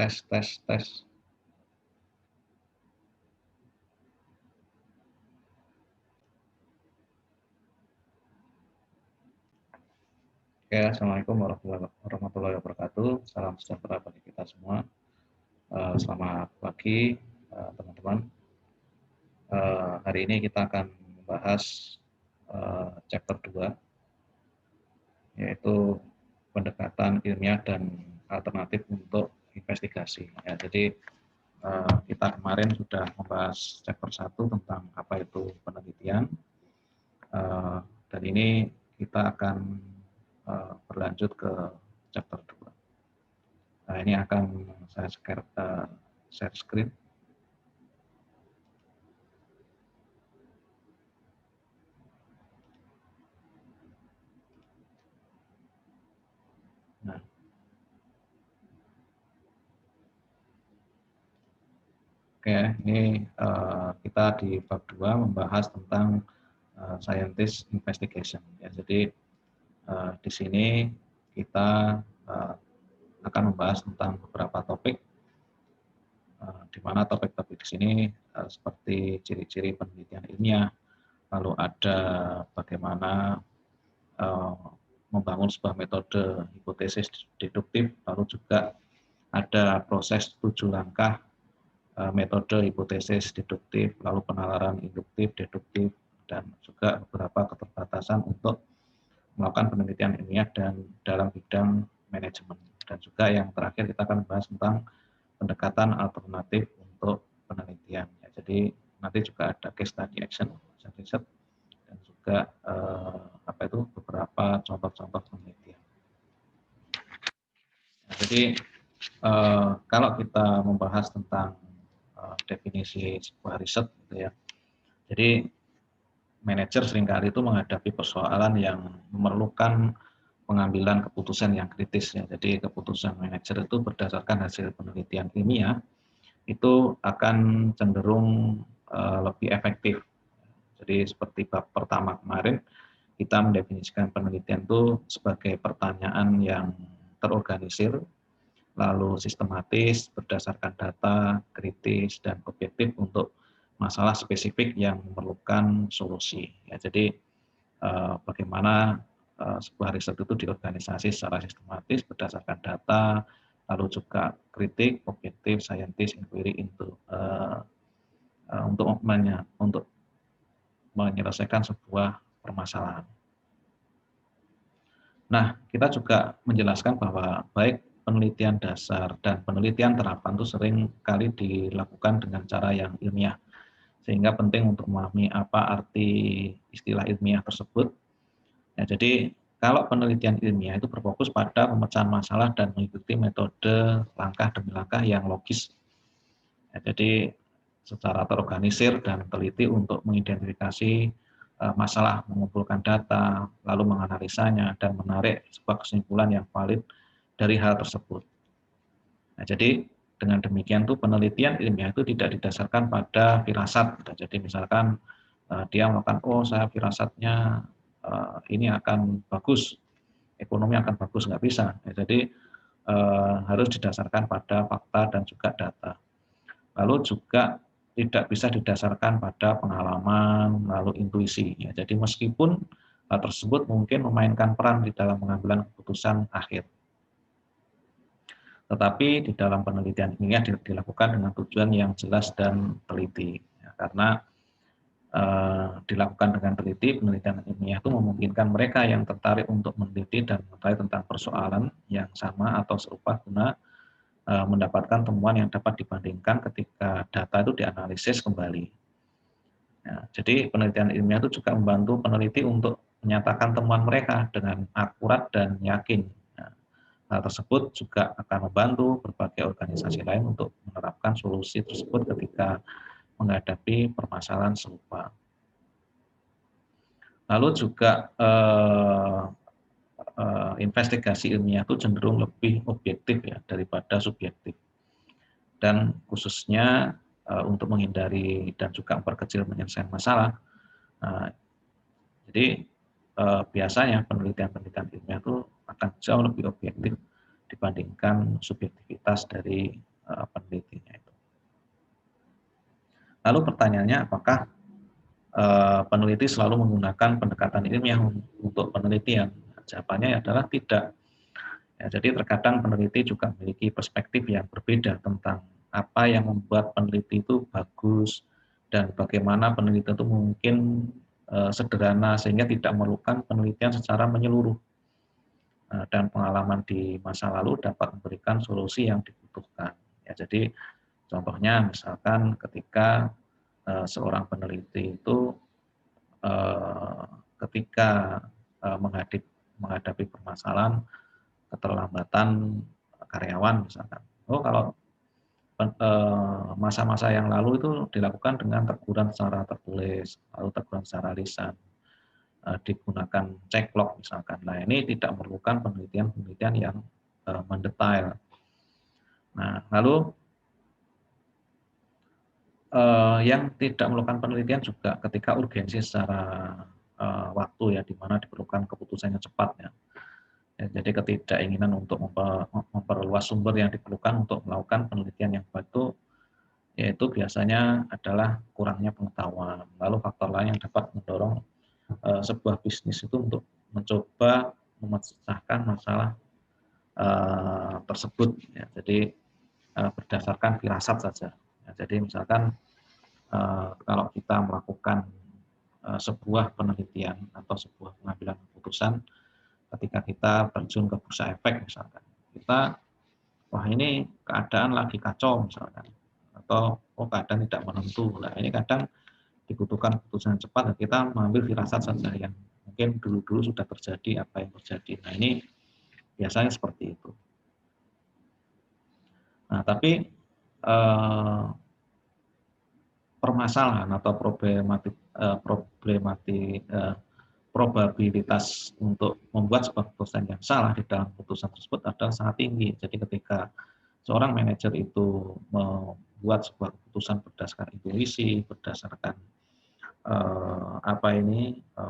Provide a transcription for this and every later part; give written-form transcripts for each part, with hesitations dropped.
Tes, tes, tes. Oke, Assalamualaikum warahmatullahi wabarakatuh. Salam sejahtera bagi kita semua. Selamat pagi, teman-teman. Hari ini kita akan membahas chapter 2, yaitu pendekatan ilmiah dan alternatif untuk investigasi. Ya, jadi kita kemarin sudah membahas chapter 1 tentang apa itu penelitian, dan ini kita akan berlanjut ke chapter 2. Nah, ini akan saya share screen. Nah, oke, ini kita di bab 2 membahas tentang scientist investigation. Ya, jadi di sini kita akan membahas tentang beberapa topik, di mana topik-topik di sini seperti ciri-ciri penelitian ilmiah, lalu ada bagaimana membangun sebuah metode hipotesis deduktif, lalu juga ada proses 7 langkah metode hipotesis deduktif, lalu penalaran induktif, deduktif, dan juga beberapa keterbatasan untuk melakukan penelitian ilmiah dan dalam bidang manajemen. Dan juga yang terakhir kita akan membahas tentang pendekatan alternatif untuk penelitian. Ya, jadi nanti juga ada case study action, riset, dan juga beberapa contoh-contoh penelitian. Nah, jadi kalau kita membahas tentang definisi sebuah riset, gitu ya. Jadi manajer seringkali itu menghadapi persoalan yang memerlukan pengambilan keputusan yang kritis. Ya. Jadi keputusan manajer itu berdasarkan hasil penelitian ilmiah itu akan cenderung lebih efektif. Jadi seperti bab pertama kemarin, kita mendefinisikan penelitian itu sebagai pertanyaan yang terorganisir, lalu sistematis, berdasarkan data, kritis, dan objektif untuk masalah spesifik yang memerlukan solusi. Ya, jadi bagaimana sebuah riset itu diorganisasi secara sistematis berdasarkan data, lalu juga kritik, objektif, scientist, inquiry untuk menyelesaikan sebuah permasalahan. Nah, kita juga menjelaskan bahwa baik penelitian dasar dan penelitian terapan itu sering kali dilakukan dengan cara yang ilmiah, sehingga penting untuk memahami apa arti istilah ilmiah tersebut. Ya, jadi kalau penelitian ilmiah itu berfokus pada pemecahan masalah dan mengikuti metode langkah demi langkah yang logis. Ya, jadi secara terorganisir dan teliti untuk mengidentifikasi masalah, mengumpulkan data, lalu menganalisanya, dan menarik sebuah kesimpulan yang valid dari hal tersebut. Nah, jadi dengan demikian tuh penelitian ilmiah itu tidak didasarkan pada firasat. Jadi misalkan dia melakukan, oh saya firasatnya ini akan bagus, ekonomi akan bagus, nggak bisa. Ya, jadi harus didasarkan pada fakta dan juga data. Lalu juga tidak bisa didasarkan pada pengalaman, lalu intuisi. Ya, jadi meskipun hal tersebut mungkin memainkan peran di dalam pengambilan keputusan akhir. Tetapi di dalam penelitian ilmiah dilakukan dengan tujuan yang jelas dan teliti. Ya, karena dilakukan dengan teliti, penelitian ilmiah itu memungkinkan mereka yang tertarik untuk meneliti dan mengetahui tentang persoalan yang sama atau serupa guna mendapatkan temuan yang dapat dibandingkan ketika data itu dianalisis kembali. Ya, jadi penelitian ilmiah itu juga membantu peneliti untuk menyatakan temuan mereka dengan akurat dan yakin. Nah, hal tersebut juga akan membantu berbagai organisasi lain untuk menerapkan solusi tersebut ketika menghadapi permasalahan serupa. Lalu juga investigasi ilmiah itu cenderung lebih objektif ya daripada subjektif. Dan khususnya untuk menghindari dan juga memperkecil penyelesaian masalah. Jadi biasanya penelitian ilmiah itu akan jauh lebih objektif dibandingkan subjektivitas dari penelitinya itu. Lalu pertanyaannya, apakah peneliti selalu menggunakan pendekatan ilmiah untuk penelitian? Jawabannya adalah tidak. Ya, jadi terkadang peneliti juga memiliki perspektif yang berbeda tentang apa yang membuat peneliti itu bagus dan bagaimana peneliti itu mungkin sederhana sehingga tidak memerlukan penelitian secara menyeluruh. Dan pengalaman di masa lalu dapat memberikan solusi yang dibutuhkan. Ya, jadi contohnya misalkan ketika seorang peneliti itu ketika menghadapi permasalahan keterlambatan karyawan misalkan. Kalau masa-masa yang lalu itu dilakukan dengan teguran secara tertulis, lalu teguran secara lisan, digunakan cekcok misalkan. Nah, ini tidak memerlukan penelitian-penelitian yang mendetail. Nah, lalu yang tidak memerlukan penelitian juga ketika urgensi secara waktu ya, di mana diperlukan keputusan yang cepat ya. Jadi ketidakinginan untuk memperluas sumber yang diperlukan untuk melakukan penelitian yang baik itu yaitu biasanya adalah kurangnya pengetahuan. Lalu faktor lain yang dapat mendorong sebuah bisnis itu untuk mencoba memecahkan masalah tersebut. Ya, jadi berdasarkan firasat saja. Ya, jadi misalkan kalau kita melakukan sebuah penelitian atau sebuah pengambilan keputusan ketika kita terjun ke bursa efek misalkan, kita wah ini keadaan lagi kacau misalkan, atau keadaan tidak menentu. Nah, ini kadang dibutuhkan keputusan cepat, kita mengambil firasat saja yang mungkin dulu-dulu sudah terjadi apa yang terjadi. Nah, ini biasanya seperti itu. Nah, tapi permasalahan atau probabilitas untuk membuat sebuah keputusan yang salah di dalam keputusan tersebut adalah sangat tinggi. Jadi ketika seorang manajer itu membuat sebuah keputusan berdasarkan intuisi, berdasarkan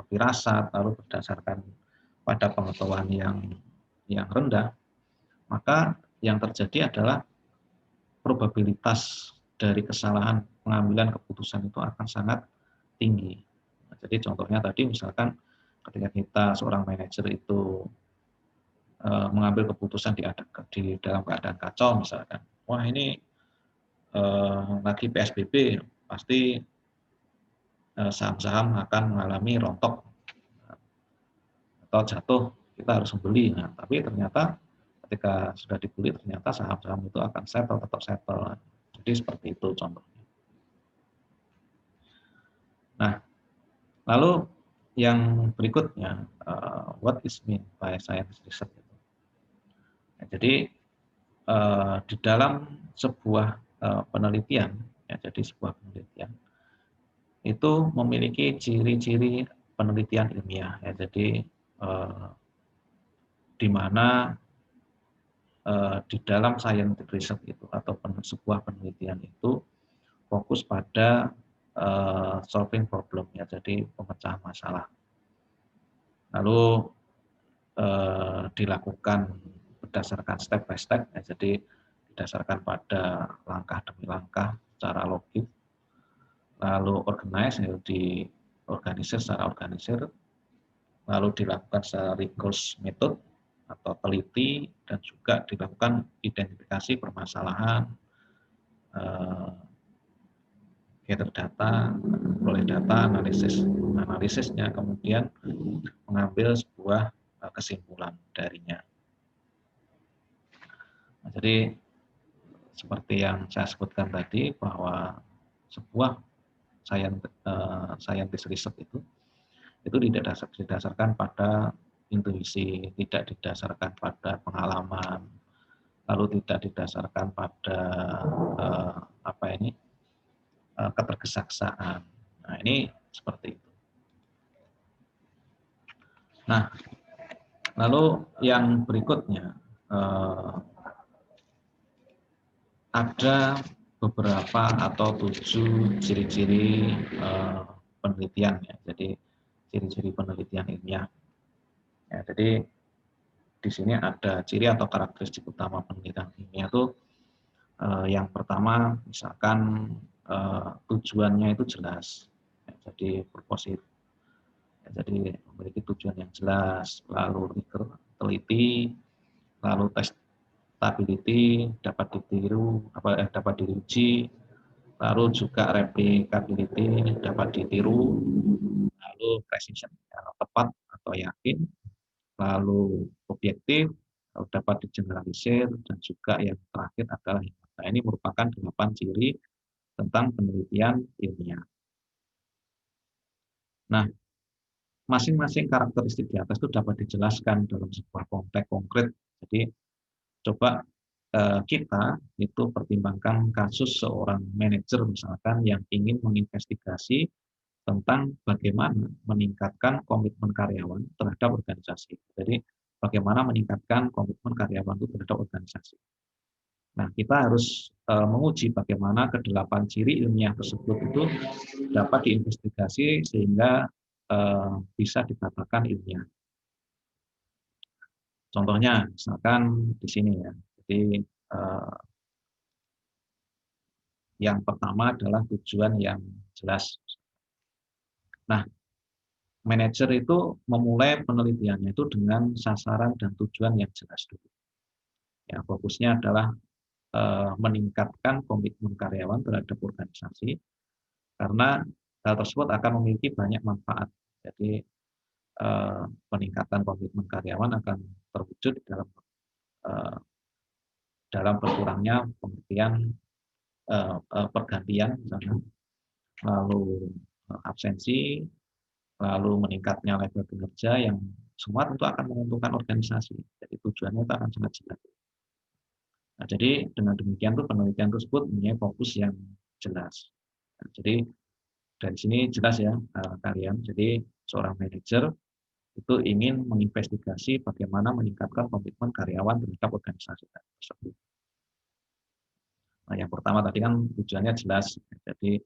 firasat, lalu berdasarkan pada pengetahuan yang rendah, maka yang terjadi adalah probabilitas dari kesalahan pengambilan keputusan itu akan sangat tinggi. Nah, jadi contohnya tadi misalkan ketika kita seorang manajer itu mengambil keputusan di dalam keadaan kacau misalkan, wah ini lagi PSBB pasti saham-saham akan mengalami rontok atau jatuh, kita harus membeli. Nah, tapi ternyata ketika sudah dibeli ternyata saham-saham itu akan tetap settle. Jadi seperti itu contohnya. Nah, lalu yang berikutnya, what is mean by science research? Jadi di dalam sebuah penelitian, ya, jadi sebuah penelitian itu memiliki ciri-ciri penelitian ilmiah. Ya, jadi di mana di dalam scientific research itu atau sebuah penelitian itu fokus pada solving problem, ya, jadi pemecahan masalah. Lalu dilakukan berdasarkan step by step, ya, jadi didasarkan pada langkah demi langkah secara logis. Lalu organize, ya, diorganisir secara organisir. Lalu dilakukan secara rigorous method atau teliti, dan juga dilakukan identifikasi permasalahan, gather data, memperoleh data, analisisnya, kemudian mengambil sebuah kesimpulan darinya. Nah, jadi seperti yang saya sebutkan tadi bahwa sebuah scientist research itu tidak didasarkan pada intuisi, tidak didasarkan pada pengalaman, lalu tidak didasarkan pada ketergesaksaan. Nah, ini seperti itu. Nah, lalu yang berikutnya ada beberapa atau 7 ciri-ciri penelitian, ya. Jadi ciri-ciri penelitian ilmiah. Ya, jadi di sini ada ciri atau karakteristik utama penelitian ilmiah itu Yang pertama, misalkan tujuannya itu jelas, ya, jadi purpose, ya, jadi memiliki tujuan yang jelas, lalu rigor, teliti, lalu testability, dapat ditiru, dapat diuji, lalu juga replicability, dapat ditiru, lalu precision, ya, tepat atau yakin, lalu objektif, dapat digeneralisir, dan juga yang terakhir adalah hemat. Nah, ini merupakan 8 ciri tentang penelitian ilmiah. Nah, masing-masing karakteristik di atas itu dapat dijelaskan dalam sebuah konteks konkret. Jadi, coba kita itu pertimbangkan kasus seorang manajer misalkan yang ingin menginvestigasi tentang bagaimana meningkatkan komitmen karyawan terhadap organisasi. Jadi, bagaimana meningkatkan komitmen karyawan itu terhadap organisasi. Nah, kita harus menguji bagaimana kedelapan ciri ilmiah tersebut itu dapat diinvestigasi sehingga bisa dikatakan ilmiah. Contohnya, misalkan di sini ya. Jadi yang pertama adalah tujuan yang jelas. Nah, manajer itu memulai penelitiannya itu dengan sasaran dan tujuan yang jelas dulu. Ya, fokusnya adalah meningkatkan komitmen karyawan terhadap organisasi karena hal tersebut akan memiliki banyak manfaat. Jadi peningkatan komitmen karyawan akan terwujud dalam berkurangnya pengertian pergantian, misalnya, lalu absensi, lalu meningkatnya level kinerja yang semua tentu akan menguntungkan organisasi. Jadi tujuannya itu akan sangat jelas. Nah, jadi dengan demikian tuh penelitian tersebut mempunyai fokus yang jelas. Nah, jadi dari sini jelas ya kalian. Jadi seorang manajer itu ingin menginvestigasi bagaimana meningkatkan komitmen karyawan terhadap organisasi tersebut. Nah, yang pertama tadi kan tujuannya jelas. Jadi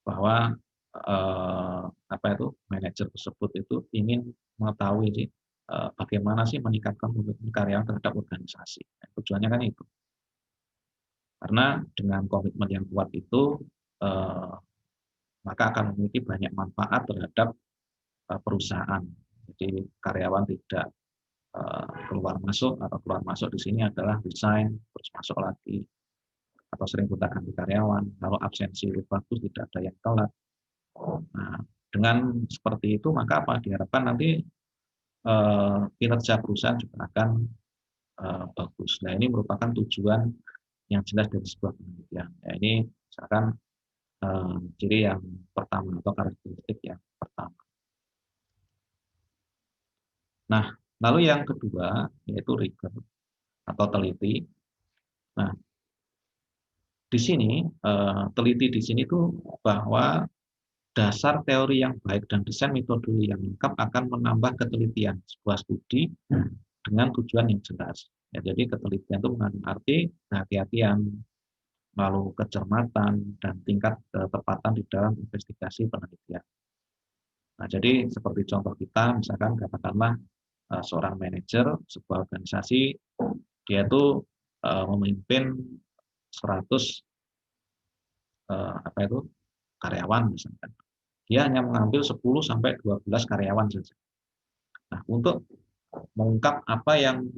bahwa manajer tersebut itu ingin mengetahui bagaimana sih meningkatkan komitmen karyawan terhadap organisasi. Nah, tujuannya kan itu. Karena dengan komitmen yang kuat itu maka akan memiliki banyak manfaat terhadap perusahaan. Jadi karyawan tidak keluar masuk, atau keluar masuk di sini adalah resign terus masuk lagi, atau sering gonta-ganti karyawan, lalu absensi bagus, tidak ada yang telat. Nah, dengan seperti itu maka apa diharapkan nanti kinerja perusahaan juga akan bagus. Nah, ini merupakan tujuan yang jelas dari sebuah penelitian. Ya, ini misalkan ciri yang pertama atau karakteristik yang pertama. Nah, lalu yang kedua yaitu rigor atau teliti. Nah, di sini teliti di sini tuh bahwa dasar teori yang baik dan desain metode yang lengkap akan menambah ketelitian sebuah studi dengan tujuan yang jelas. Ya, jadi ketelitian itu mengandung arti kehati-hatian, lalu kecermatan, dan tingkat ketepatan di dalam investigasi penelitian. Nah, jadi seperti contoh kita, misalkan katakanlah seorang manajer sebuah organisasi, dia itu memimpin 100 karyawan misalkan. Dia hanya mengambil 10 sampai 12 karyawan saja. Nah, untuk mengungkap apa yang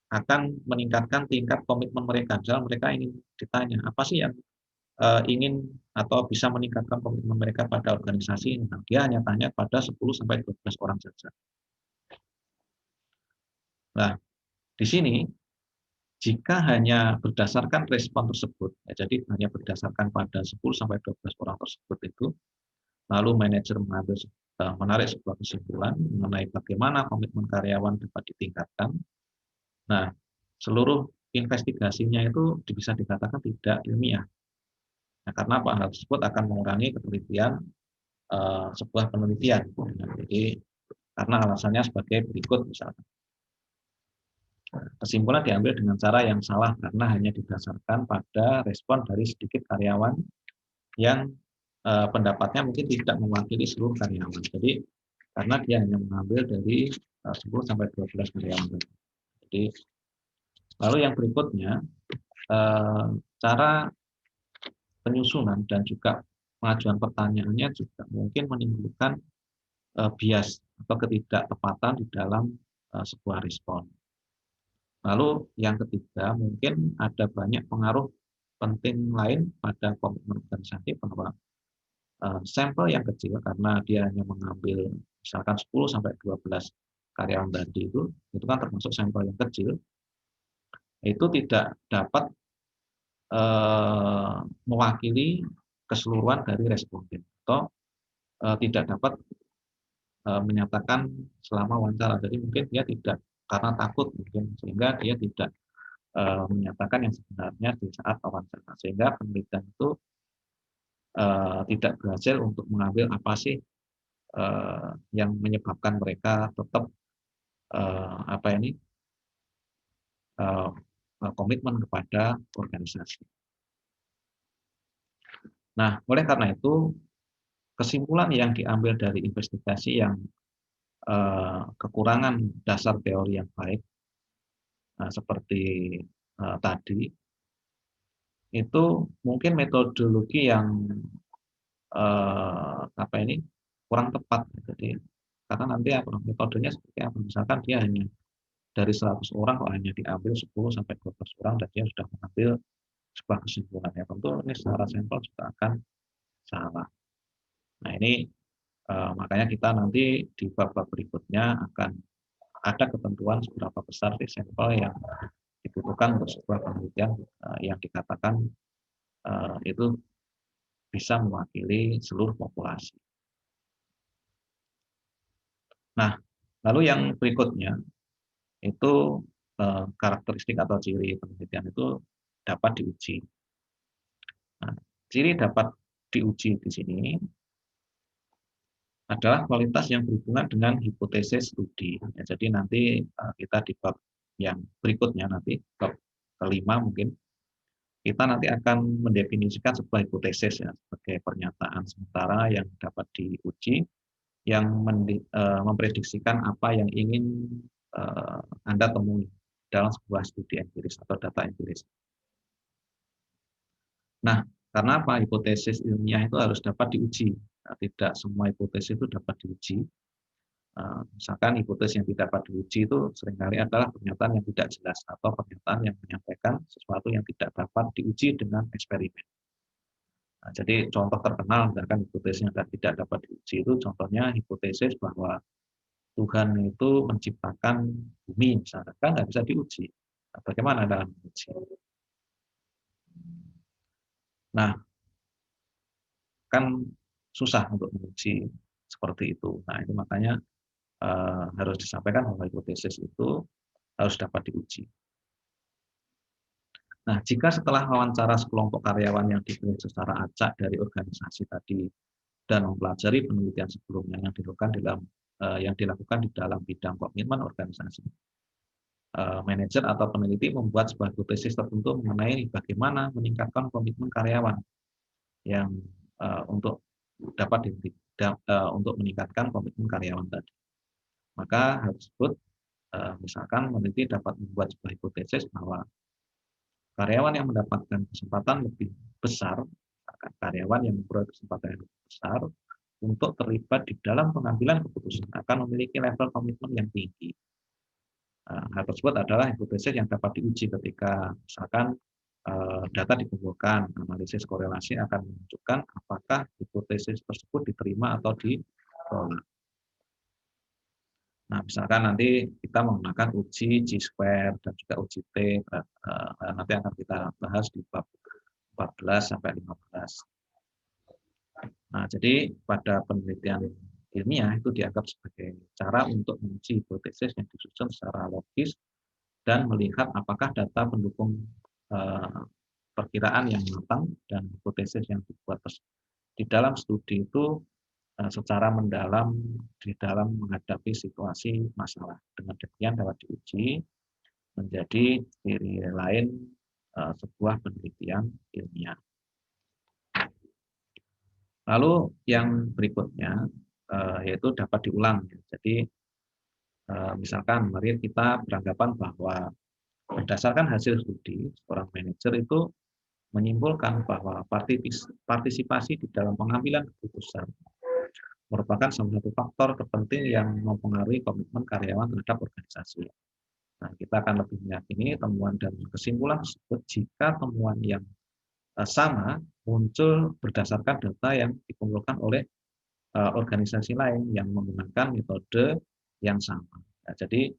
akan meningkatkan tingkat komitmen mereka. Misalnya mereka ingin ditanya, apa sih yang ingin atau bisa meningkatkan komitmen mereka pada organisasi ini. Nah, dia hanya tanya pada 10 sampai 12 orang saja. Nah, di sini jika hanya berdasarkan respon tersebut, ya, jadi hanya berdasarkan pada 10 sampai 12 orang tersebut itu, lalu manajer menarik sebuah kesimpulan mengenai bagaimana komitmen karyawan dapat ditingkatkan. Nah, seluruh investigasinya itu bisa dikatakan tidak ilmiah. Nah, karena hal tersebut akan mengurangi ketelitian sebuah penelitian. Jadi karena alasannya sebagai berikut misalnya. Kesimpulan diambil dengan cara yang salah karena hanya didasarkan pada respon dari sedikit karyawan yang pendapatnya mungkin tidak mewakili seluruh karyawan. Jadi karena dia hanya mengambil dari 10 sampai 12 karyawan. Jadi lalu yang berikutnya cara penyusunan dan juga pengajuan pertanyaannya juga mungkin menimbulkan bias atau ketidaktepatan di dalam sebuah respon. Lalu yang ketiga, mungkin ada banyak pengaruh penting lain pada komitmen organisasi bahwa sampel yang kecil karena dia hanya mengambil misalkan 10 sampai 12 karyawan tadi itu kan termasuk sampel yang kecil, itu tidak dapat mewakili keseluruhan dari responden atau tidak dapat menyatakan selama wawancara. Jadi mungkin dia tidak karena takut mungkin sehingga dia tidak menyatakan yang sebenarnya di saat wawancara. Sehingga penelitian itu tidak berhasil untuk mengambil apa sih yang menyebabkan mereka tetap apa ini komitmen kepada organisasi. Nah, oleh karena itu kesimpulan yang diambil dari investigasi yang kekurangan dasar teori yang baik seperti tadi itu mungkin metodologi yang apa ini kurang tepat. Jadi karena nanti apa metodenya seperti apa? Misalkan dia hanya dari 100 orang kok hanya diambil 10 sampai 12 orang dan dia sudah mengambil sebuah kesimpulan. Ya tentu ini secara sampel juga akan salah. Nah ini makanya kita nanti di bab-bab berikutnya akan ada ketentuan seberapa besar sih sampel yang dibutuhkan untuk sebuah penelitian yang dikatakan itu bisa mewakili seluruh populasi. Nah, lalu yang berikutnya itu karakteristik atau ciri penelitian itu dapat diuji. Nah, ciri dapat diuji di sini adalah kualitas yang berhubungan dengan hipotesis studi. Ya, jadi nanti kita di bab yang berikutnya nanti bab kelima mungkin kita nanti akan mendefinisikan sebuah hipotesis ya sebagai pernyataan sementara yang dapat diuji yang memprediksikan apa yang ingin Anda temui dalam sebuah studi empiris atau data empiris. Nah, karena apa? Hipotesis ilmiah itu harus dapat diuji. Nah, tidak semua hipotesis itu dapat diuji. Misalkan hipotesis yang tidak dapat diuji itu seringkali adalah pernyataan yang tidak jelas atau pernyataan yang menyampaikan sesuatu yang tidak dapat diuji dengan eksperimen. Nah, jadi contoh terkenal misalkan hipotesis yang tidak dapat diuji itu contohnya hipotesis bahwa Tuhan itu menciptakan bumi misalkan kan nggak bisa diuji. Nah, bagaimana dalam menguji? Nah, kan susah untuk menguji seperti itu. Nah, itu makanya harus disampaikan bahwa hipotesis itu harus dapat diuji. Nah, jika setelah wawancara sekelompok karyawan yang dipilih secara acak dari organisasi tadi dan mempelajari penelitian sebelumnya yang dilakukan di dalam bidang komitmen organisasi, manajer atau peneliti membuat sebuah hipotesis tertentu mengenai bagaimana meningkatkan komitmen karyawan yang untuk dapat untuk meningkatkan komitmen karyawan tadi. Maka hal tersebut misalkan peneliti dapat membuat sebuah hipotesis bahwa karyawan yang mendapatkan kesempatan lebih besar, karyawan yang memperoleh kesempatan yang lebih besar untuk terlibat di dalam pengambilan keputusan akan memiliki level komitmen yang tinggi. Hal tersebut adalah hipotesis yang dapat diuji ketika misalkan data dikumpulkan, analisis korelasi akan menunjukkan apakah hipotesis tersebut diterima atau ditolak. Nah, misalkan nanti kita menggunakan uji Chi-square dan juga uji T, nanti akan kita bahas di bab 14 sampai 15. Nah, jadi pada penelitian ilmiah itu dianggap sebagai cara untuk menguji hipotesis yang disusun secara logis dan melihat apakah data pendukung perkiraan yang matang dan hipotesis yang dibuat di dalam studi itu secara mendalam di dalam menghadapi situasi masalah. Dengan demikian dapat diuji menjadi ciri lain sebuah penelitian ilmiah. Lalu yang berikutnya yaitu dapat diulang. Jadi misalkan mari kita beranggapan bahwa berdasarkan hasil studi seorang manajer itu menyimpulkan bahwa partisipasi di dalam pengambilan keputusan merupakan salah satu faktor terpenting yang mempengaruhi komitmen karyawan terhadap organisasi. Nah, kita akan lebih meyakini temuan dan kesimpulan tersebut jika temuan yang sama muncul berdasarkan data yang dikumpulkan oleh organisasi lain yang menggunakan metode yang sama. Nah, jadi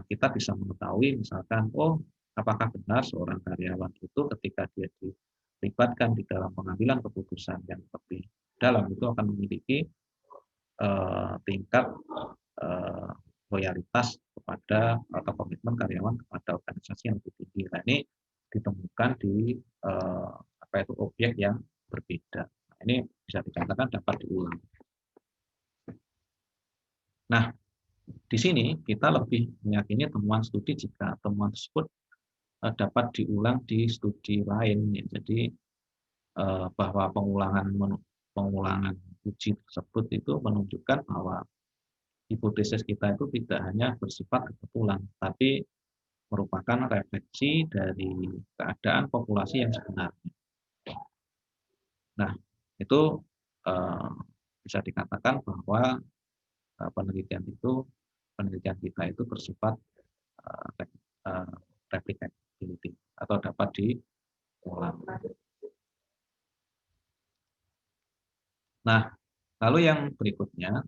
kita bisa mengetahui misalkan, oh apakah benar seorang karyawan itu ketika dia dilibatkan di dalam pengambilan keputusan yang lebih dalam itu akan memiliki tingkat loyalitas kepada atau komitmen karyawan kepada organisasi yang lebih tinggi. Nah, ini ditemukan di apa itu objek yang berbeda. Nah, ini bisa dikatakan dapat diulang. Nah, di sini kita lebih meyakini temuan studi jika temuan tersebut dapat diulang di studi lain. Jadi bahwa pengulangan uji tersebut itu menunjukkan bahwa hipotesis kita itu tidak hanya bersifat kebetulan, tapi merupakan refleksi dari keadaan populasi yang sebenarnya. Nah, itu eh, bisa dikatakan bahwa penelitian kita itu bersifat replicability atau dapat diulang. Nah, lalu yang berikutnya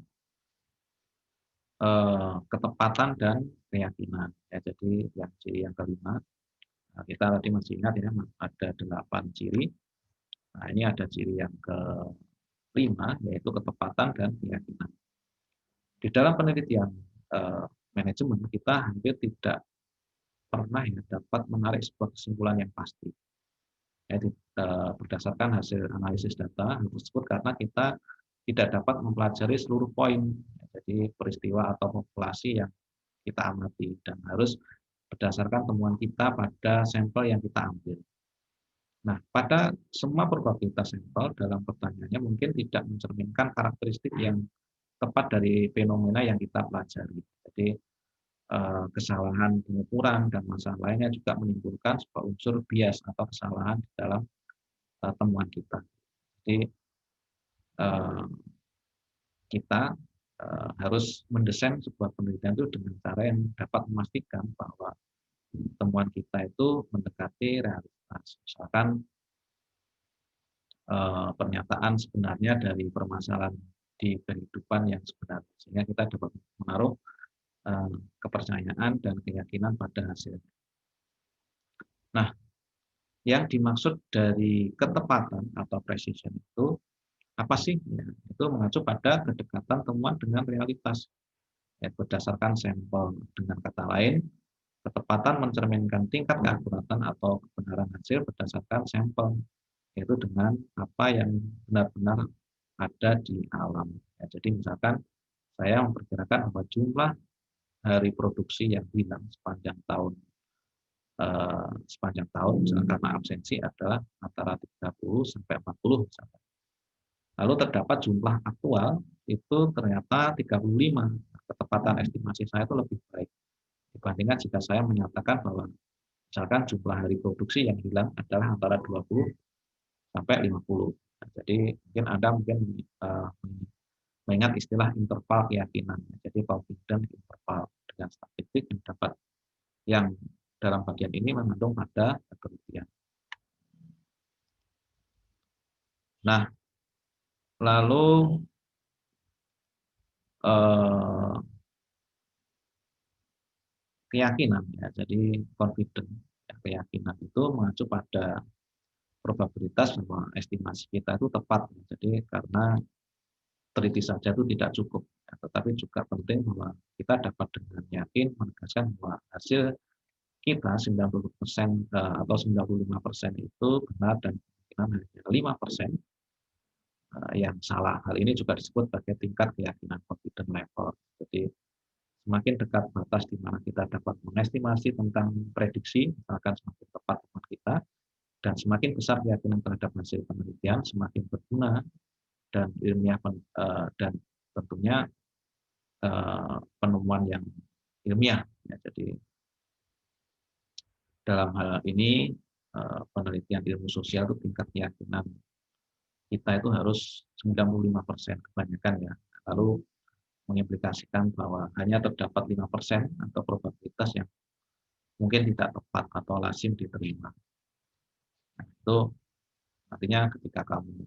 ketepatan dan keyakinan. Ya, jadi yang ciri yang kelima, nah, kita tadi masih ingat ya ada 8 ciri. Nah, ini ada ciri yang kelima yaitu ketepatan dan keyakinan. Di dalam penelitian manajemen kita hampir tidak pernah ya dapat menarik sebuah kesimpulan yang pasti. Ya, berdasarkan hasil analisis data tersebut karena kita tidak dapat mempelajari seluruh poin. Jadi peristiwa atau populasi yang kita amati dan harus berdasarkan temuan kita pada sampel yang kita ambil. Nah, pada semua probabilitas sampel dalam pertanyaannya mungkin tidak mencerminkan karakteristik yang tepat dari fenomena yang kita pelajari. Jadi kesalahan pengukuran dan masalah lainnya juga menimbulkan sebuah unsur bias atau kesalahan di dalam temuan kita. Jadi kita harus mendesain sebuah penelitian itu dengan cara yang dapat memastikan bahwa temuan kita itu mendekati realitas. Misalkan pernyataan sebenarnya dari permasalahan di kehidupan yang sebenarnya, sehingga kita dapat menaruh kepercayaan dan keyakinan pada hasil. Nah, yang dimaksud dari ketepatan atau precision itu apa sih? Ya, itu mengacu pada kedekatan temuan dengan realitas. Ya, berdasarkan sampel, dengan kata lain, ketepatan mencerminkan tingkat keakuratan atau kebenaran hasil berdasarkan sampel, yaitu dengan apa yang benar-benar ada di alam. Ya, jadi misalkan saya memperkirakan bahwa jumlah hari produksi yang hilang sepanjang tahun misalkan karena absensi adalah antara 30 sampai 40 misalkan. Lalu terdapat jumlah aktual itu ternyata 35. Ketepatan estimasi saya itu lebih baik dibandingkan jika saya menyatakan bahwa misalkan jumlah hari produksi yang hilang adalah antara 20 sampai 50. Nah, jadi mungkin Anda mengingat istilah interval keyakinan. Jadi confidence interval dengan statistik yang dalam bagian ini mengandung pada penelitian. Nah, lalu keyakinan ya, jadi confident ya, keyakinan itu mengacu pada probabilitas bahwa estimasi kita itu tepat. Jadi karena teliti saja itu tidak cukup, ya, tetapi juga penting bahwa kita dapat dengan yakin menegaskan bahwa hasil kita 90% atau 95% itu benar dan kemungkinan hanya 5% yang salah. Hal ini juga disebut sebagai tingkat keyakinan confidence level. Jadi semakin dekat batas di mana kita dapat mengestimasi tentang prediksi, misalkan semakin tepat temuan kita, dan semakin besar keyakinan terhadap hasil penelitian, semakin berguna dan ilmiah dan tentunya penemuan yang ilmiah. Ya, jadi dalam hal ini penelitian ilmu sosial itu tingkat keyakinan kita itu harus 95% kebanyakan ya. Lalu mengimplikasikan bahwa hanya terdapat 5% atau probabilitas yang mungkin tidak tepat atau lazim diterima. Nah, itu artinya ketika kamu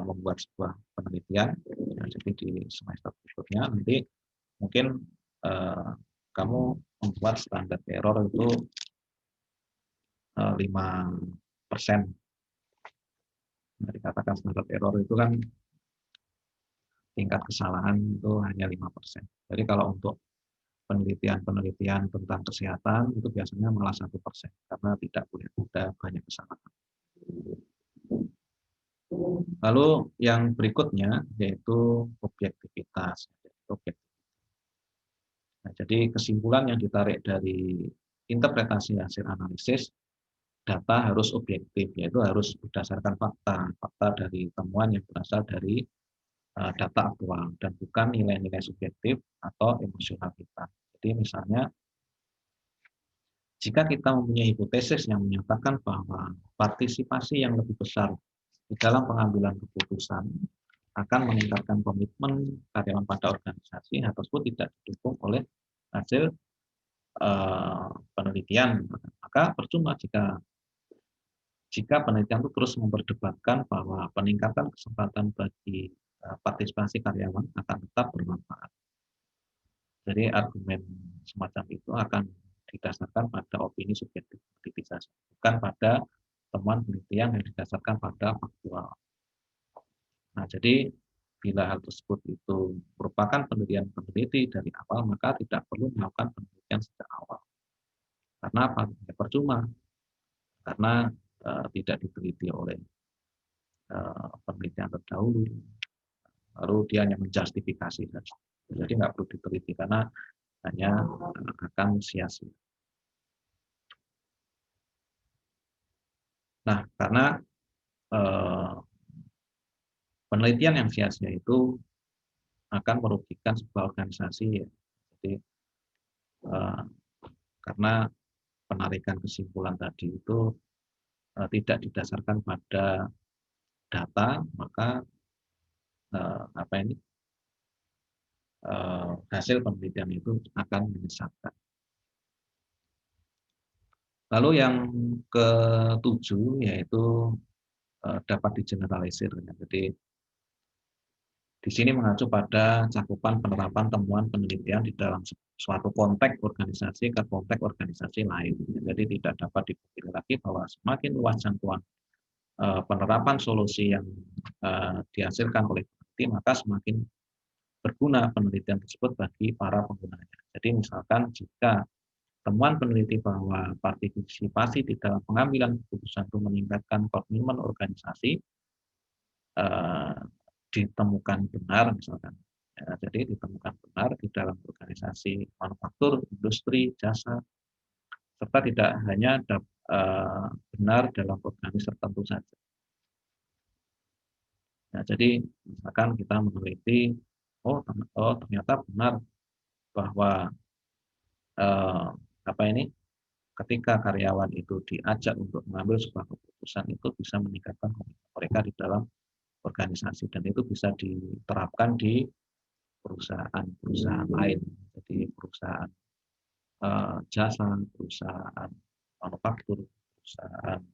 membuat sebuah penelitian, ya, jadi di semester berikutnya nanti mungkin kamu membuat standar error itu 5%. Nah, dikatakan standar error itu kan tingkat kesalahan itu hanya 5%. Jadi kalau untuk penelitian-penelitian tentang kesehatan itu biasanya malah 1% karena tidak boleh ada banyak kesalahan. Lalu yang berikutnya yaitu objektivitas. Nah, jadi kesimpulan yang ditarik dari interpretasi hasil analisis, data harus objektif, yaitu harus berdasarkan fakta, fakta dari temuan yang berasal dari data aktual dan bukan nilai-nilai subjektif atau emosional kita. Jadi misalnya jika kita mempunyai hipotesis yang menyatakan bahwa partisipasi yang lebih besar di dalam pengambilan keputusan akan meningkatkan komitmen karyawan pada organisasi, hal tersebut tidak didukung oleh hasil penelitian, maka percuma jika penelitian itu terus memperdebatkan bahwa peningkatan kesempatan bagi partisipasi karyawan akan tetap bermanfaat. Jadi argumen semacam itu akan didasarkan pada opini subjektif politisasi, bukan pada temuan penelitian yang didasarkan pada faktual. Nah, jadi bila hal tersebut itu merupakan penelitian peneliti dari awal, maka tidak perlu melakukan penelitian sejak awal. Karena apa? Ya, percuma. Karena tidak diteliti oleh penelitian terdahulu. Lalu dia hanya menjustifikasi saja. Jadi nggak perlu diteliti karena hanya akan sia-sia. Nah, karena penelitian yang sia-sia itu akan merugikan sebuah organisasi. Ya. Jadi karena penarikan kesimpulan tadi itu tidak didasarkan pada data, maka hasil penelitian itu akan menyesatkan. Lalu yang ketujuh yaitu dapat digeneralisir. Jadi di sini mengacu pada cakupan penerapan temuan penelitian di dalam suatu konteks organisasi ke konteks organisasi lain. Jadi tidak dapat dipungkiri lagi bahwa semakin luas jangkauan penerapan solusi yang dihasilkan oleh peneliti, maka semakin berguna penelitian tersebut bagi para penggunanya. Jadi misalkan jika temuan peneliti bahwa partisipasi di dalam pengambilan keputusan itu meningkatkan komitmen organisasi, ditemukan benar misalkan. Ya, jadi ditemukan benar di dalam organisasi manufaktur, industri, jasa, serta tidak hanya benar dalam organisasi tertentu saja. Nah, jadi misalkan kita meneliti, oh ternyata benar bahwa ketika karyawan itu diajak untuk mengambil sebuah keputusan itu bisa meningkatkan komitmen mereka di dalam organisasi dan itu bisa diterapkan di perusahaan lain, jadi perusahaan jasa, perusahaan manufaktur, perusahaan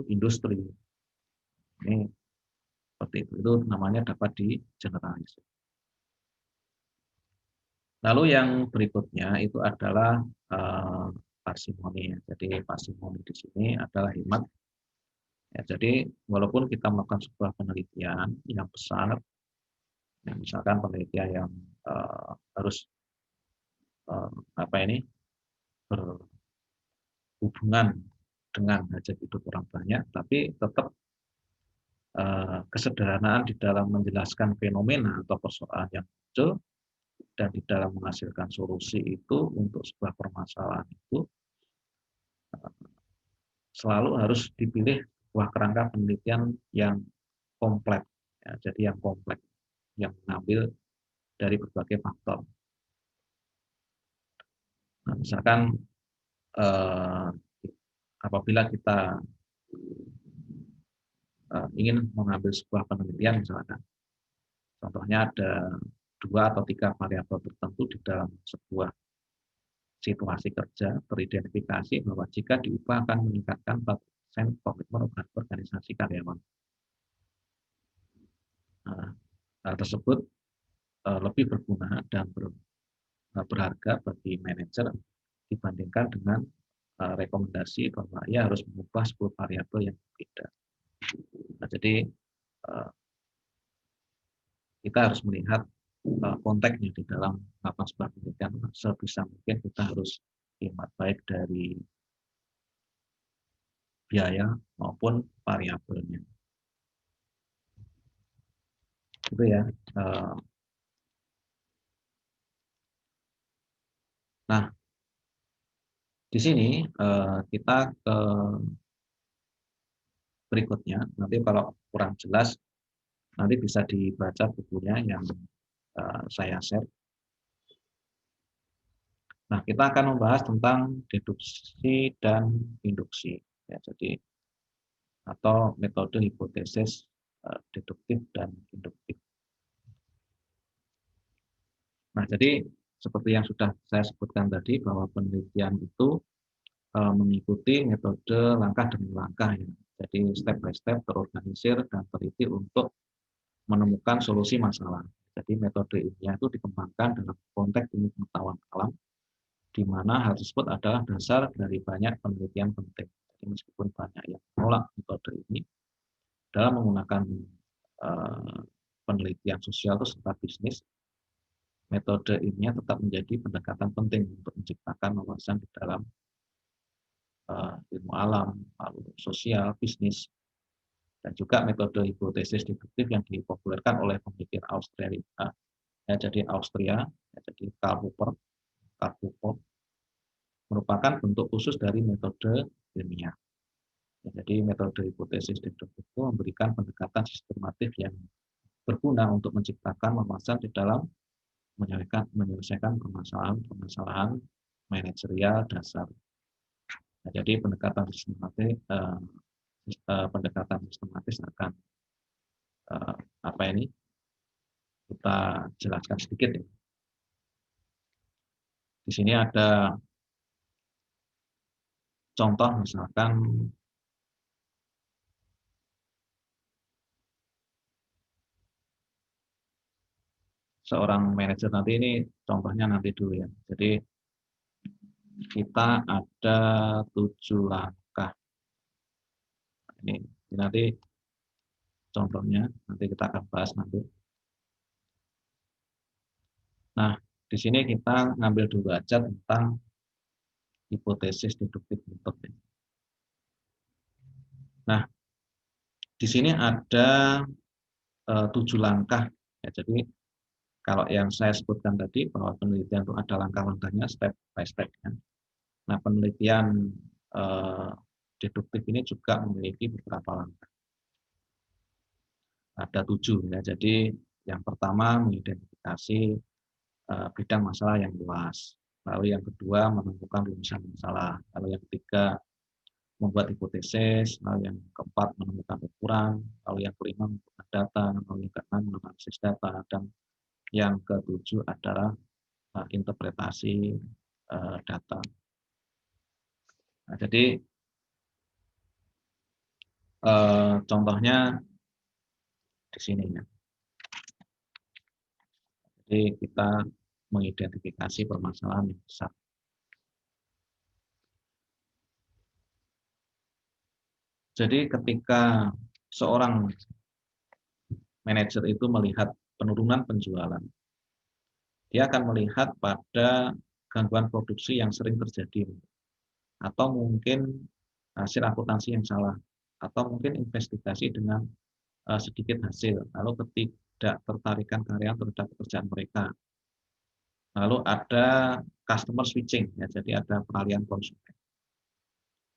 industri. Ini seperti itu namanya dapat digeneralisir. Lalu yang berikutnya itu adalah parsimoni. Jadi parsimoni di sini adalah hemat. Ya, jadi walaupun kita melakukan sebuah penelitian yang besar, misalkan penelitian yang harus berhubungan dengan hajat hidup orang banyak, tapi tetap kesederhanaan di dalam menjelaskan fenomena atau persoalan yang muncul dan di dalam menghasilkan solusi itu untuk sebuah permasalahan itu selalu harus dipilih sebuah kerangka penelitian yang kompleks. Ya, jadi yang kompleks, yang mengambil dari berbagai faktor. Nah, misalkan apabila kita ingin mengambil sebuah penelitian misalkan, contohnya ada 2 atau 3 variabel tertentu di dalam sebuah situasi kerja teridentifikasi bahwa jika diubah akan meningkatkan 4% komitmen organisasi karyawan. Nah, hal tersebut lebih berguna dan berharga bagi manajer dibandingkan dengan rekomendasi bahwa ia harus mengubah 10 variabel yang berbeda. Nah, jadi kita harus melihat konteksnya di dalam melakukan sebuah penelitian. Sebisa mungkin kita harus hemat baik dari biaya maupun variabelnya. Itu ya. Nah, di sini kita ke berikutnya. Nanti kalau kurang jelas, nanti bisa dibaca bukunya yang saya share. Nah, kita akan membahas tentang deduksi dan induksi. Ya, jadi atau metode hipotesis deduktif dan induktif. Nah, jadi seperti yang sudah saya sebutkan tadi bahwa penelitian itu mengikuti metode langkah demi langkah ya. Jadi step by step terorganisir dan teliti untuk menemukan solusi masalah. Jadi metode ilmiah itu dikembangkan dalam konteks ilmu pengetahuan alam, di mana hal tersebut adalah dasar dari banyak penelitian penting. Jadi meskipun banyak yang menolak metode ini, dalam menggunakan penelitian sosial itu serta bisnis, metode ilmiah tetap menjadi pendekatan penting untuk menciptakan wawasan di dalam ilmu alam, lalu sosial, bisnis, dan juga metode hipotesis deduktif yang dipopulerkan oleh pemikir Australia. Ya, jadi Austria, ya, jadi Karl Popper merupakan bentuk khusus dari metode ilmiah. Ya, jadi metode hipotesis deduktif itu memberikan pendekatan sistematif yang berguna untuk menciptakan wawasan di dalam menyelesaikan permasalahan manajerial dasar. Nah, jadi pendekatan sistematis akan apa ini kita jelaskan sedikit ya. Di sini ada contoh misalkan seorang manajer, nanti ini contohnya nanti dulu ya. Jadi kita ada 7 langkah. Ini nanti contohnya nanti kita akan bahas nanti. Nah, di sini kita ngambil dulu aja tentang hipotesis deduktif method. Nah, di sini ada 7 langkah. Ya, jadi kalau yang saya sebutkan tadi bahwa penelitian itu ada langkah-langkahnya step by step. Ya. Nah, penelitian deduktif ini juga memiliki beberapa langkah. Ada 7 ya. Jadi yang pertama mengidentifikasi bidang masalah yang luas. Lalu yang kedua menemukan rumusan masalah. Lalu yang ketiga membuat hipotesis. Lalu yang keempat menemukan ukuran. Lalu yang kelima mengumpulkan data. Lalu yang keenam menganalisis data. Dan yang ketujuh adalah interpretasi data. Nah, jadi contohnya di sini ya. Jadi kita mengidentifikasi permasalahan yang besar. Jadi ketika seorang manajer itu melihat penurunan penjualan, dia akan melihat pada gangguan produksi yang sering terjadi, atau mungkin hasil akuntansi yang salah, atau mungkin investigasi dengan sedikit hasil, lalu ketidaktertarikan karyawan terhadap pekerjaan mereka. Lalu ada customer switching, ya, jadi ada peralihan konsumen.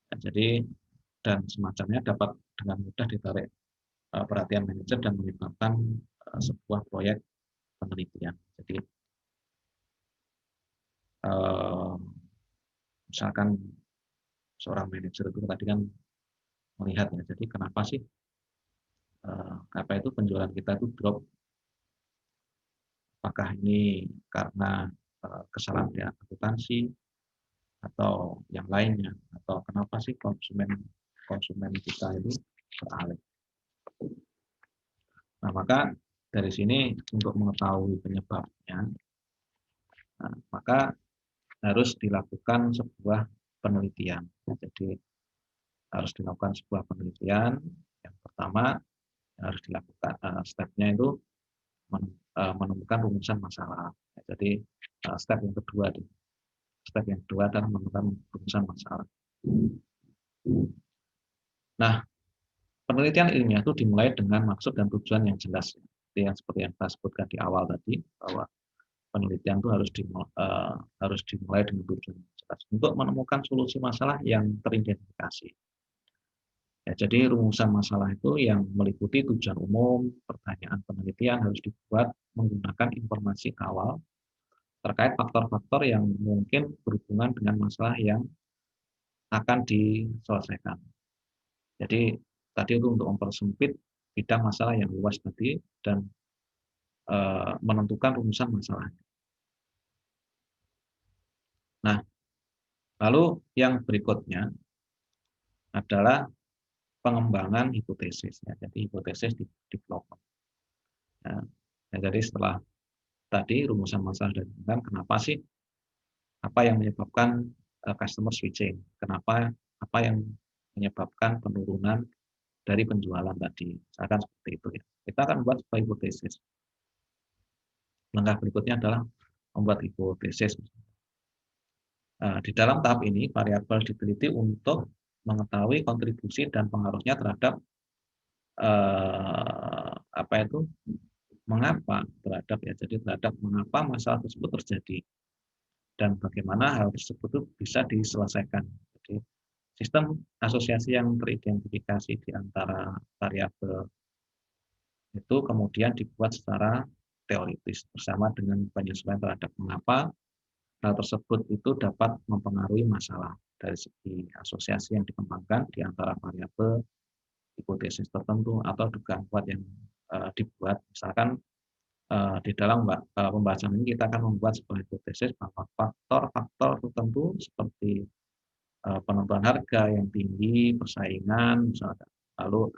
Ya, jadi dan semacamnya dapat dengan mudah ditarik perhatian manajer dan menyebabkan sebuah proyek penelitian. Jadi misalkan seorang manajer itu tadi kan melihat ya, jadi kenapa sih penjualan kita itu drop, apakah ini karena kesalahan di akuntansi atau yang lainnya, atau kenapa sih konsumen konsumen kita itu beralih. Nah, maka dari sini untuk mengetahui penyebabnya, nah, maka harus dilakukan sebuah penelitian. Jadi harus dilakukan sebuah penelitian. Yang pertama harus dilakukan stepnya itu menemukan rumusan masalah. Jadi step yang kedua adalah menemukan rumusan masalah. Nah, penelitian ilmiah itu dimulai dengan maksud dan tujuan yang jelas. Jadi yang seperti yang saya sebutkan di awal tadi, bahwa penelitian itu harus dimulai dengan tujuan yang jelas untuk menemukan solusi masalah yang teridentifikasi. Ya, jadi rumusan masalah itu yang meliputi tujuan umum, pertanyaan penelitian harus dibuat menggunakan informasi awal terkait faktor-faktor yang mungkin berhubungan dengan masalah yang akan diselesaikan. Jadi tadi itu untuk mempersempit bidang masalah yang luas tadi dan menentukan rumusan masalah. Nah, lalu yang berikutnya adalah pengembangan hipotesis. Ya, jadi hipotesis development. Ya, jadi setelah tadi rumusan masalah dan kenapa sih, apa yang menyebabkan customer switching, kenapa, apa yang menyebabkan penurunan dari penjualan tadi, misalkan seperti itu ya. Kita akan buat sebuah hipotesis. Langkah berikutnya adalah membuat hipotesis. Di dalam tahap ini variabel diteliti untuk mengetahui kontribusi dan pengaruhnya terhadap mengapa terhadap ya, jadi terhadap mengapa masalah tersebut terjadi dan bagaimana hal tersebut bisa diselesaikan. Jadi sistem asosiasi yang teridentifikasi di antara variabel itu kemudian dibuat secara teoritis bersama dengan penyesuaian terhadap mengapa hal tersebut itu dapat mempengaruhi masalah dari segi asosiasi yang dikembangkan di antara variabel, hipotesis tertentu atau dugaan kuat yang dibuat. Misalkan di dalam pembahasan ini kita akan membuat sebuah hipotesis bahwa faktor-faktor tertentu seperti penentuan harga yang tinggi, persaingan, misalkan, lalu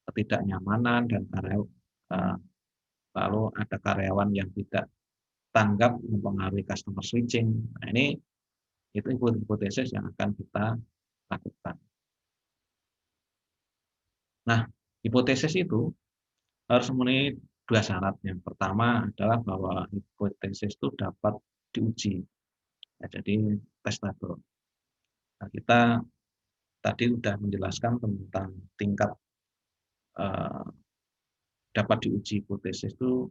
ketidaknyamanan dan lalu ada karyawan yang tidak tanggap mempengaruhi customer switching. Nah, ini itu hipotesis yang akan kita lakukan. Nah, hipotesis itu harus memenuhi dua syarat. Yang pertama adalah bahwa hipotesis itu dapat diuji, ya, jadi testable. Nah, kita tadi sudah menjelaskan tentang tingkat dapat diuji hipotesis itu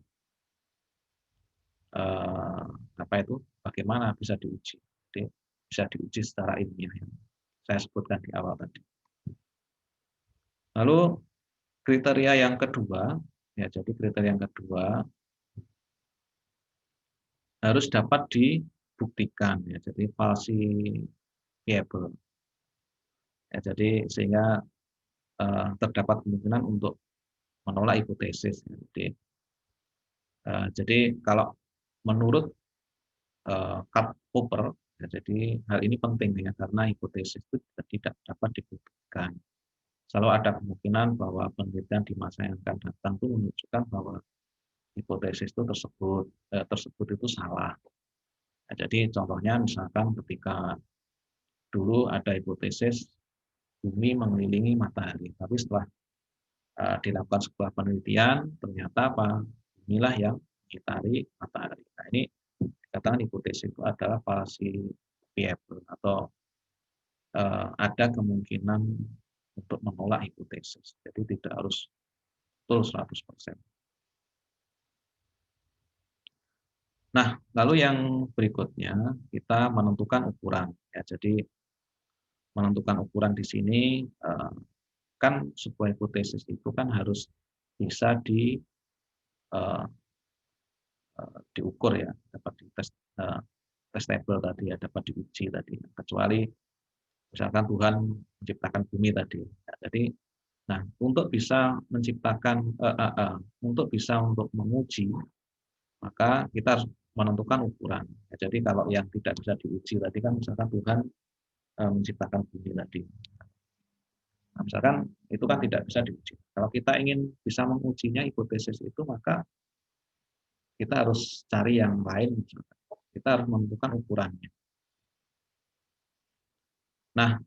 bagaimana bisa diuji. Jadi bisa diuji secara ilmiah yang saya sebutkan di awal tadi. Lalu kriteria yang kedua, ya, jadi kriteria yang kedua harus dapat dibuktikan, ya, jadi falsifiable. Ya, jadi sehingga terdapat kemungkinan untuk menolak hipotesis. Jadi kalau menurut Karl Popper, ya, jadi hal ini penting ya, karena hipotesis itu tidak dapat dibuktikan. Selalu ada kemungkinan bahwa penelitian di masa yang akan datang itu menunjukkan bahwa hipotesis itu tersebut itu salah. Nah, jadi contohnya misalkan ketika dulu ada hipotesis bumi mengelilingi matahari, tapi setelah dilakukan sebuah penelitian ternyata bumilah yang mengitari matahari. Nah, ini dikatakan hipotesis itu adalah falsifiable atau ada kemungkinan untuk menolak hipotesis. Jadi tidak harus betul 100%. Nah, lalu yang berikutnya kita menentukan ukuran. Ya, jadi menentukan ukuran di sini kan sebuah hipotesis itu kan harus bisa diukur ya, dapat testable tadi ya, dapat diuji tadi. Kecuali Misalkan Tuhan menciptakan bumi tadi. Ya, jadi, nah untuk bisa menciptakan, untuk menguji, maka kita harus menentukan ukuran. Ya, jadi kalau yang tidak bisa diuji tadi kan misalkan Tuhan menciptakan bumi tadi. Nah, misalkan itu kan tidak bisa diuji. Kalau kita ingin bisa mengujinya hipotesis itu, maka kita harus cari yang lain. Misalkan. Kita harus menentukan ukurannya. Nah,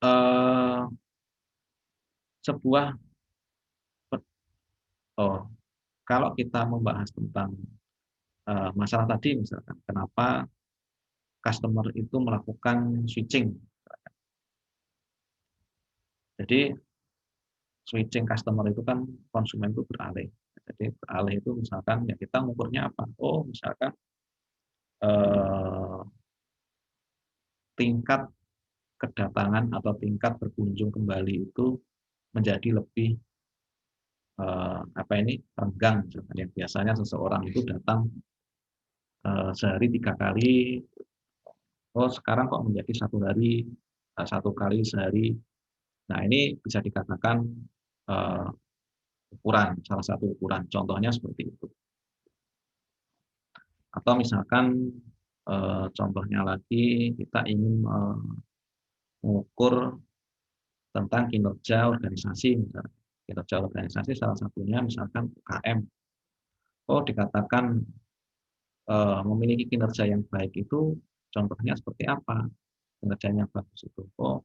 eh, sebuah oh, kalau kita membahas tentang masalah tadi, misalkan kenapa customer itu melakukan switching. Jadi switching customer itu kan konsumen itu beralih. Jadi beralih itu misalkan ya kita ngukurnya apa? Oh, misalkan eh, tingkat kedatangan atau tingkat berkunjung kembali itu menjadi lebih apa ini renggang. Misalkan yang biasanya seseorang itu datang sehari 3 kali, oh sekarang kok menjadi 1 hari 1 kali sehari. Nah ini bisa dikatakan eh, ukuran, salah satu ukuran. Contohnya seperti itu. Atau misalkan contohnya lagi kita ingin mengukur tentang kinerja organisasi, misalnya. Kinerja organisasi salah satunya misalkan UKM. Oh dikatakan memiliki kinerja yang baik itu contohnya seperti apa? Kinerjanya bagus itu. Oh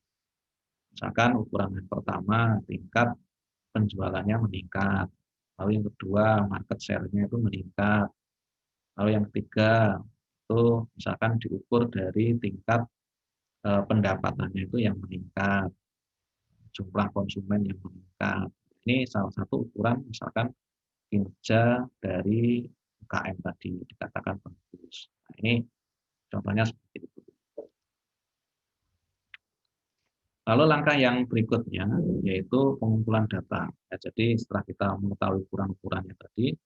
misalkan ukuran yang pertama tingkat penjualannya meningkat. Lalu yang kedua market share-nya itu meningkat. Lalu yang ketiga itu misalkan diukur dari tingkat pendapatannya itu yang meningkat, jumlah konsumen yang meningkat. Ini salah satu ukuran misalkan kinerja dari UKM tadi dikatakan bagus. Nah, ini contohnya seperti itu. Lalu langkah yang berikutnya yaitu pengumpulan data. Ya, jadi setelah kita mengetahui ukuran-ukurannya tadi,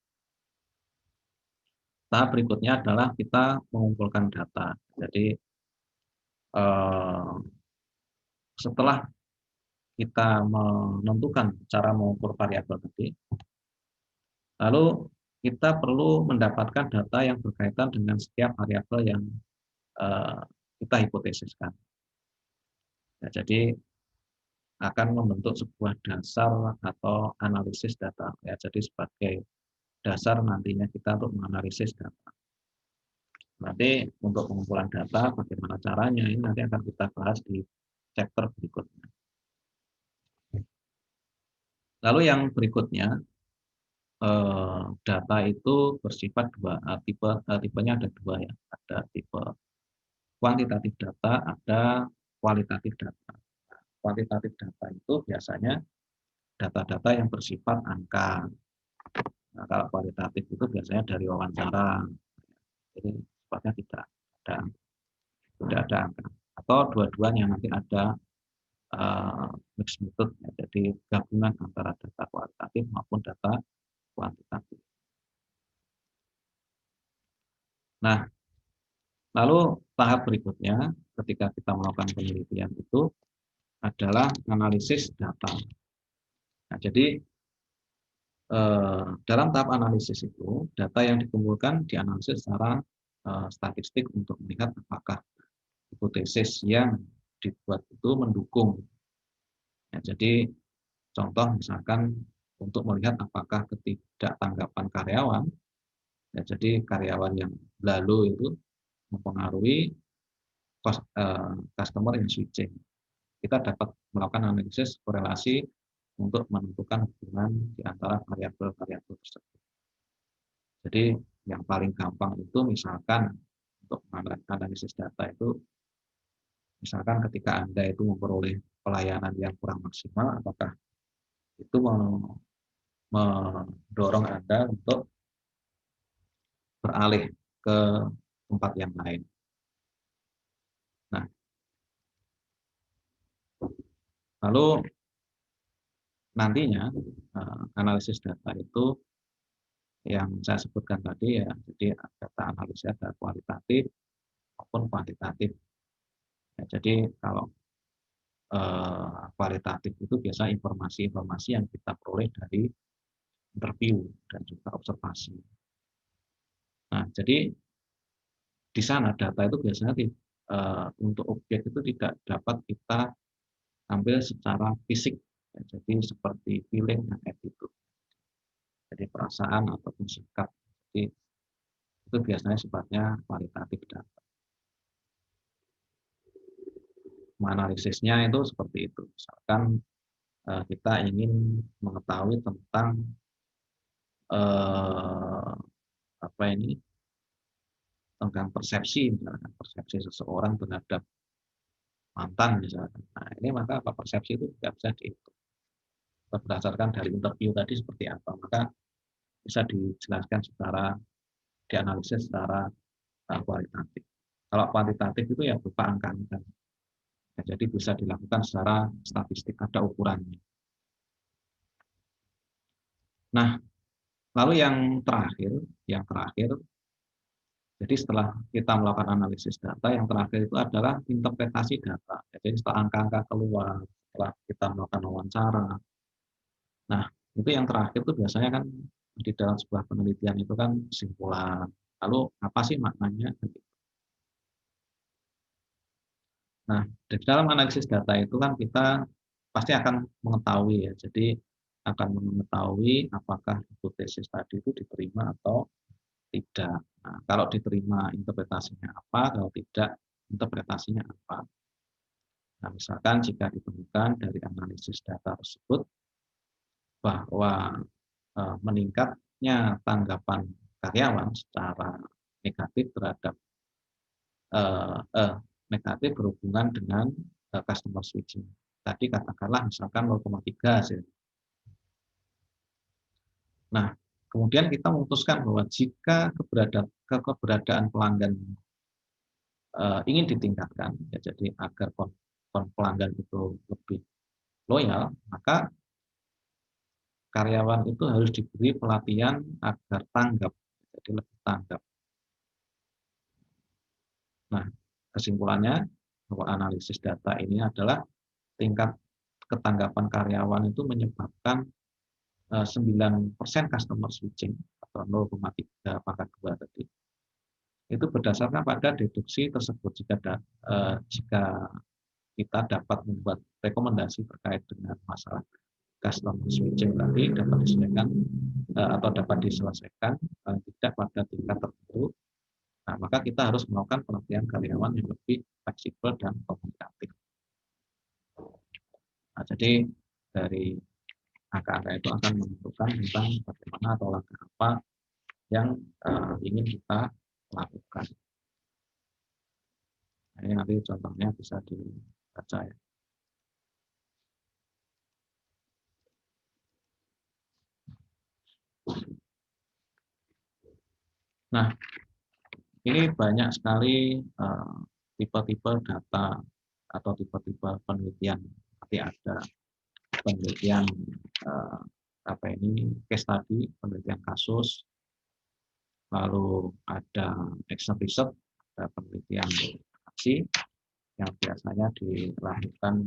tahap berikutnya adalah kita mengumpulkan data. Jadi setelah kita menentukan cara mengukur variabel tadi, lalu kita perlu mendapatkan data yang berkaitan dengan setiap variabel yang eh, kita hipotesiskan. Ya, jadi akan membentuk sebuah dasar atau analisis data. Ya, jadi sebagai dasar nantinya kita untuk menganalisis data. Nanti untuk pengumpulan data, bagaimana caranya, ini nanti akan kita bahas di chapter berikutnya. Lalu yang berikutnya, data itu bersifat dua, tipenya ada dua ya, ada tipe kuantitatif data, ada kualitatif data. Kuantitatif data itu biasanya data-data yang bersifat angka. Nah, kalau kualitatif itu biasanya dari wawancara, jadi sifatnya tidak ada angka. Atau dua-duanya nanti ada mixed method, ya, jadi gabungan antara data kualitatif maupun data kuantitatif. Nah, lalu tahap berikutnya ketika kita melakukan penelitian itu adalah analisis data. Nah, jadi dalam tahap analisis itu data yang dikumpulkan dianalisis secara statistik untuk melihat apakah hipotesis yang dibuat itu mendukung. Ya, jadi contoh misalkan untuk melihat apakah ketidaktanggapan karyawan, ya, jadi karyawan yang lalu itu mempengaruhi customer yang switching. Kita dapat melakukan analisis korelasi untuk menentukan hubungan di antara variabel-variabel tersebut. Jadi yang paling gampang itu misalkan untuk analisis data itu, misalkan ketika Anda itu memperoleh pelayanan yang kurang maksimal, apakah itu mendorong Anda untuk beralih ke tempat yang lain. Nah, lalu nantinya analisis data itu yang saya sebutkan tadi ya, jadi data analisis ada kualitatif maupun kuantitatif. Ya, jadi kalau kualitatif itu biasa informasi-informasi yang kita peroleh dari interview dan juga observasi. Nah, jadi di sana data itu biasanya untuk objek itu tidak dapat kita ambil secara fisik, ya, jadi seperti feeling dan attitude, jadi perasaan ataupun sikap. Jadi itu biasanya sifatnya kualitatif data. Menganalisisnya itu seperti itu. Misalkan kita ingin mengetahui tentang eh, apa ini tentang persepsi, misalkan persepsi seseorang terhadap mantan misalkan. Nah, ini maka apa persepsi itu tidak bisa dihitung. Berdasarkan dari interview tadi seperti apa, maka bisa dijelaskan secara dianalisis secara kualitatif. Kalau kuantitatif itu ya berupa angka-angka. Ya, jadi bisa dilakukan secara statistik, ada ukurannya. Nah, lalu yang terakhir, jadi setelah kita melakukan analisis data, yang terakhir itu adalah interpretasi data. Jadi setelah angka-angka keluar, setelah kita melakukan wawancara, nah itu yang terakhir itu biasanya kan di dalam sebuah penelitian itu kan kesimpulan. Lalu apa sih maknanya? Nah, di dalam analisis data itu kan kita pasti akan mengetahui ya. Jadi akan mengetahui apakah hipotesis tadi itu diterima atau tidak. Nah, kalau diterima interpretasinya apa, kalau tidak interpretasinya apa. Nah, misalkan jika ditemukan dari analisis data tersebut bahwa meningkatnya tanggapan karyawan secara negatif terhadap eh, eh, negatif berhubungan dengan customer switching. Tadi katakanlah misalkan 0,3 hasil. Nah, kemudian kita memutuskan bahwa jika keberadaan pelanggan ingin ditingkatkan, ya, jadi agar pelanggan itu lebih loyal, maka karyawan itu harus diberi pelatihan agar tanggap, jadi lebih tanggap. Nah, kesimpulannya bahwa analisis data ini adalah tingkat ketanggapan karyawan itu menyebabkan 9% customer switching atau 0,3 pangkat 2 tadi. Itu berdasarkan pada deduksi tersebut jika kita dapat membuat rekomendasi terkait dengan masalah customer switching tadi dapat diselesaikan atau dapat diselesaikan tidak pada tingkat tertentu. Nah, maka kita harus melakukan pelatihan karyawan yang lebih fleksibel dan komunikatif. Nah, jadi dari angka-angka itu akan menentukan tentang bagaimana atau langkah apa yang ingin kita lakukan. Nah, ini nanti contohnya bisa dibaca ya. Nah, ini banyak sekali tipe-tipe data atau tipe-tipe penelitian. Nanti ada penelitian apa ini case study, penelitian kasus, lalu ada action research, ada penelitian aksi yang biasanya dilakukan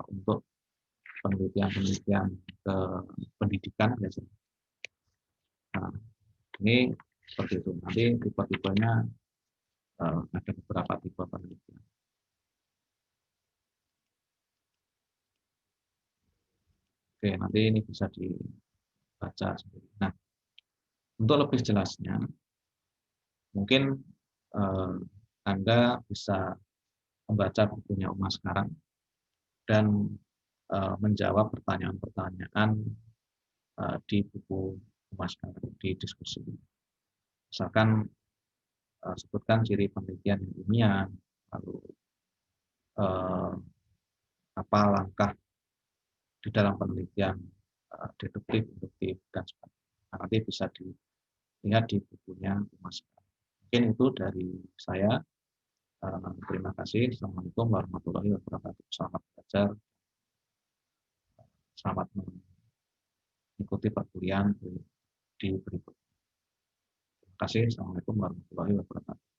untuk penelitian-penelitian ke pendidikan biasanya. Nah, ini seperti itu. Nanti tipe-tipenya ada beberapa tipe penelitian. Oke, nanti ini bisa dibaca sendiri. Nah, untuk lebih jelasnya, mungkin Anda bisa membaca bukunya Uma sekarang dan menjawab pertanyaan-pertanyaan di buku Uma sekarang di diskusi. Misalkan sebutkan ciri penelitian yang ilmiah, lalu apa langkah di dalam penelitian deduktif, induktif, dan sebagainya. Nah, nanti bisa dilihat di bukunya Uma sekarang. Mungkin itu dari saya. Terima kasih. Assalamualaikum warahmatullahi wabarakatuh. Selamat belajar. Selamat mengikuti perkuliahan di berikut. Terima kasih. Assalamualaikum warahmatullahi wabarakatuh.